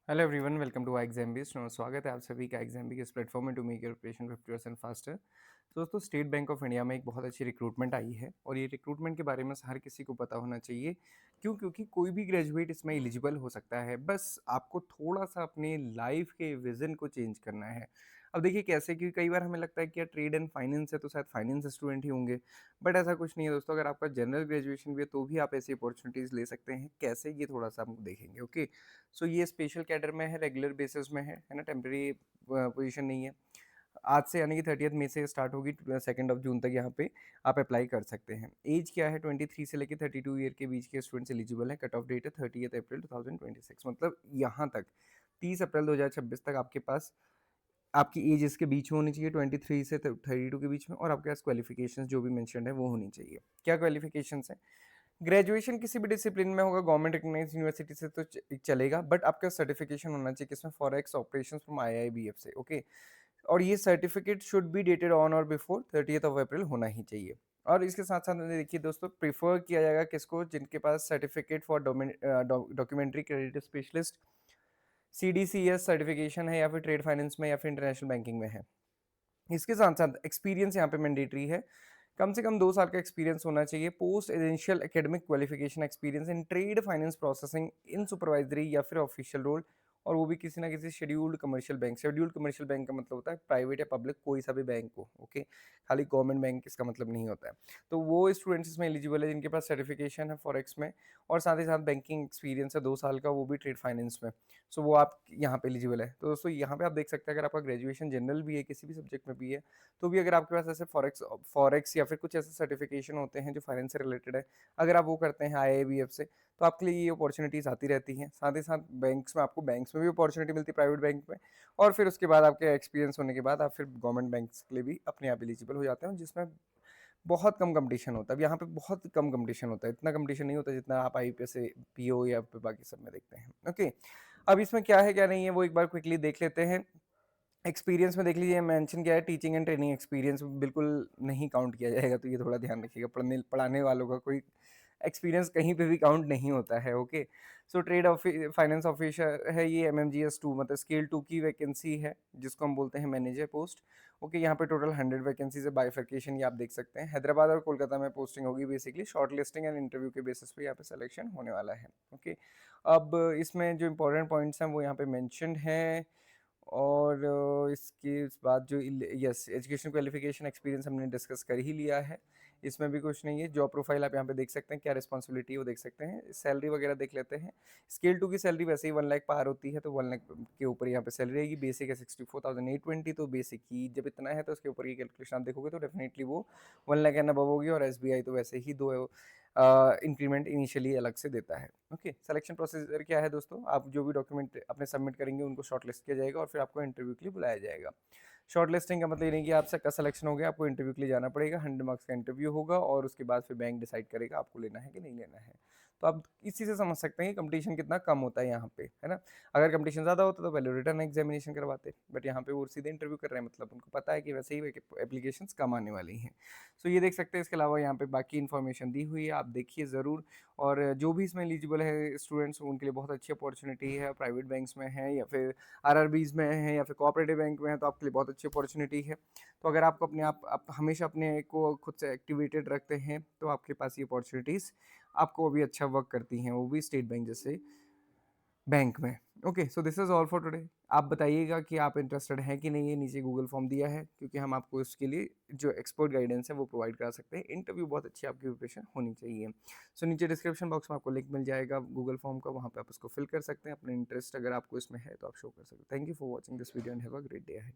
Hello everyone, welcome to exam based. स्वागत है आप सभी का एग्जाम बी के इस प्लेटफॉर्म में to make your preparation 50% faster. तो दोस्तों, स्टेट बैंक ऑफ इंडिया में एक बहुत अच्छी रिक्रूटमेंट आई है और ये रिक्रूटमेंट के बारे में हर किसी को पता होना चाहिए। क्यों? क्योंकि कोई भी ग्रेजुएट इसमें एलिजिबल हो सकता है, बस आपको थोड़ा सा अपने लाइफ के विजन को चेंज करना है। अब देखिए कैसे, क्योंकि कई बार हमें लगता है कि यार ट्रेड एंड फाइनेंस है तो शायद फाइनेंस स्टूडेंट ही होंगे, बट ऐसा कुछ नहीं है दोस्तों। अगर आपका जनरल ग्रेजुएशन भी है तो भी आप ऐसी अपॉर्चुनिटीज़ ले सकते हैं। कैसे, ये थोड़ा सा हम देखेंगे। ओके, सो ये स्पेशल कैडर में है, रेगुलर बेसिस में है ना, टेम्प्रेरी पोजीशन नहीं है। आज से यानी कि 30 मई से स्टार्ट होगी, 2 जून तक यहाँ पे आप अप्लाई कर सकते हैं। एज क्या है? 23 से लेकर 32 ईयर के बीच के स्टूडेंट्स एलिजिबल हैं। कट ऑफ डेट है 30 अप्रैल 2026, मतलब यहाँ तक 30 अप्रैल 2026 तक आपके पास आपकी एज इसके बीच में होनी चाहिए, 23 से 32 के बीच में, और आपके पास क्वालिफिकेशंस जो भी मेंशन्ड है वो होनी चाहिए। क्या क्वालिफिकेशंस है? ग्रेजुएशन किसी भी डिसिप्लिन में होगा, गवर्नमेंट रिकग्नाइज्ड यूनिवर्सिटी से तो चलेगा, बट आपका सर्टिफिकेशन होना चाहिए किसमें? फॉरेक्स ऑपरेशंस फ्रॉम आईआईबीएफ से। ओके, और ये certificate should be dated on और बिफोर 30th ऑफ अप्रैल होना ही चाहिए। और इसके साथ साथ देखिए दोस्तों, प्रिफर किया जाएगा किसको? जिनके पास certificate for documentary credit specialist CDCS certification है, या फिर ट्रेड फाइनेंस में, या फिर इंटरनेशनल बैंकिंग में है। इसके साथ साथ एक्सपीरियंस यहाँ पे मैंडेटरी है। कम से कम 2 साल का एक्सपीरियंस होना चाहिए। Post essential academic qualification experience in trade finance processing in supervisory या फिर ऑफिशियल रोल, और वो भी किसी ना किसी scheduled commercial bank. Scheduled commercial bank का मतलब होता है प्राइवेट या पब्लिक कोई सा भी बैंक हो। ओके, खाली गवर्नमेंट बैंक इसका मतलब नहीं होता है। तो वो स्टूडेंट्स इसमें एलिजिबल है जिनके पास सर्टिफिकेशन है फॉरेक्स में, और साथ ही साथ बैंकिंग एक्सपीरियंस है 2 साल का, वो भी ट्रेड फाइनेंस में। सो वो आप यहाँ पे एलिजिबल है। तो दोस्तों, यहाँ पे आप देख सकते हैं, अगर आपका ग्रेजुएशन जनरल भी है, किसी भी सब्जेक्ट में भी है, तो भी अगर आपके पास ऐसे फॉरेक्स या फिर कुछ ऐसे सर्टिफिकेशन होते हैं जो फाइनेंस से रिलेटेड है, अगर आप वो करते हैं आईआईबीएफ से, तो आपके लिए ये अपॉर्चुनिटीज़ आती रहती हैं। साथ ही साथ बैंक्स में, आपको बैंक्स में भी अपॉर्चुनिटी मिलती है, प्राइवेट बैंक में, और फिर उसके बाद आपके एक्सपीरियंस होने के बाद आप फिर गवर्नमेंट बैंक्स के लिए भी अपने आप एलिजिबल हो जाते हैं, जिसमें बहुत कम कंपटीशन होता है। अब यहाँ पे बहुत कम कंपटीशन होता है, इतना कंपटीशन नहीं होता जितना आप आईपीएस से पीओ या फिर बाकी सब में देखते हैं। ओके, अब इसमें क्या है क्या नहीं है वो एक बार क्विकली देख लेते हैं। एक्सपीरियंस में देख लीजिए, मेंशन किया है टीचिंग एंड ट्रेनिंग एक्सपीरियंस, बिल्कुल नहीं काउंट किया जाएगा, तो ये थोड़ा ध्यान रखिएगा। पढ़ने पढ़ाने वालों का कोई एक्सपीरियंस कहीं पे भी काउंट नहीं होता है। Okay, so trade finance officer है ये, MMGS 2 मतलब स्केल 2 की वैकेंसी है, जिसको हम बोलते हैं मैनेजर पोस्ट। ओके, यहाँ पे टोटल 100 वैकेंसीज है। बाइफर्केशन ये आप देख सकते हैं, हैदराबाद और कोलकाता में पोस्टिंग होगी। Basically short listing and interview के बेसिस पे यहाँ पे सिलेक्शन होने वाला है। ओके, अब इसमें जो इंपॉर्टेंट पॉइंट्स हैं वो यहाँ पे मैंशनड हैं, और इसके बाद जो यस, एजुकेशन क्वालिफिकेशन एक्सपीरियंस हमने डिस्कस कर ही लिया है, इसमें भी कुछ नहीं है। जॉब प्रोफाइल आप यहाँ पे देख सकते हैं, क्या रिस्पॉन्सिबिलिटी है वो देख सकते हैं। सैलरी वगैरह देख लेते हैं। स्केल 2 की सैलरी वैसे ही 1 लाख पार होती है, तो 1 लाख के ऊपर यहाँ पे सैलरी रहेगी। बेसिक है 64,820, तो बेसिक ही जब इतना है तो उसके ऊपर की कैलकुलेशन आप देखोगे तो डेफिनेटली वो 1 लाख एंड अबव होगी। और एसबीआई तो वैसे ही 2 इंक्रीमेंट इनिशियली अलग से देता है। ओके, सिलेक्शन प्रोसीजर क्या है दोस्तों? आप जो भी डॉक्यूमेंट अपने सबमिट करेंगे उनको शॉर्टलिस्ट किया जाएगा और फिर आपको इंटरव्यू के लिए बुलाया जाएगा। शॉर्ट लिस्टिंग का मतलब ये नहीं कि आपसे का सिलेक्शन हो गया, आपको इंटरव्यू के लिए जाना पड़ेगा। 100 मार्क्स का इंटरव्यू होगा और उसके बाद फिर बैंक डिसाइड करेगा आपको लेना है कि नहीं लेना है। तो आप इसी से समझ सकते हैं कि कंपटीशन कितना कम होता है यहाँ पे, है ना। अगर कंपटीशन ज़्यादा होता तो पहले रिटर्न एग्जामिनेशन करवाते, बट यहाँ पे वो सीधे इंटरव्यू कर रहे हैं, मतलब उनको पता है कि वैसे ही एप्लीकेशंस कम आने वाली हैं। सो ये देख सकते हैं। इसके अलावा यहाँ पे बाकी इन्फॉर्मेशन दी हुई है, आप देखिए ज़रूर। और जो भी इसमें एलिजिबल है स्टूडेंट्स, उनके लिए बहुत अच्छी अपॉर्चुनिटी है। प्राइवेट बैंक्स में है या फिर आरआरबीज में है या फिर कोऑपरेटिव बैंक में है, तो आपके लिए बहुत अच्छी अपॉर्चुनिटी है। तो अगर आपको अपने आप हमेशा अपने को खुद से एक्टिवेटेड रखते हैं तो आपके पास ये अपॉर्चुनिटीज़ आपको अभी अच्छा वर्क करती हैं, वो भी स्टेट बैंक जैसे बैंक में। Okay, so this is all for today. आप बताइएगा कि आप इंटरेस्टेड हैं कि नहीं। ये नीचे गूगल फॉर्म दिया है, क्योंकि हम आपको इसके लिए जो एक्सपर्ट गाइडेंस है वो प्रोवाइड करा सकते हैं। इंटरव्यू बहुत अच्छी आपकी प्रिपरेशन होनी चाहिए। सो नीचे डिस्क्रिप्शन बॉक्स में आपको लिंक मिल जाएगा गूगल फॉर्म का, वहाँ पे आप उसको फिल कर सकते हैं। अपने इंटरेस्ट अगर आपको इसमें है तो आप शो कर सकते हैं। Thank you for watching this video and have a great day ahead.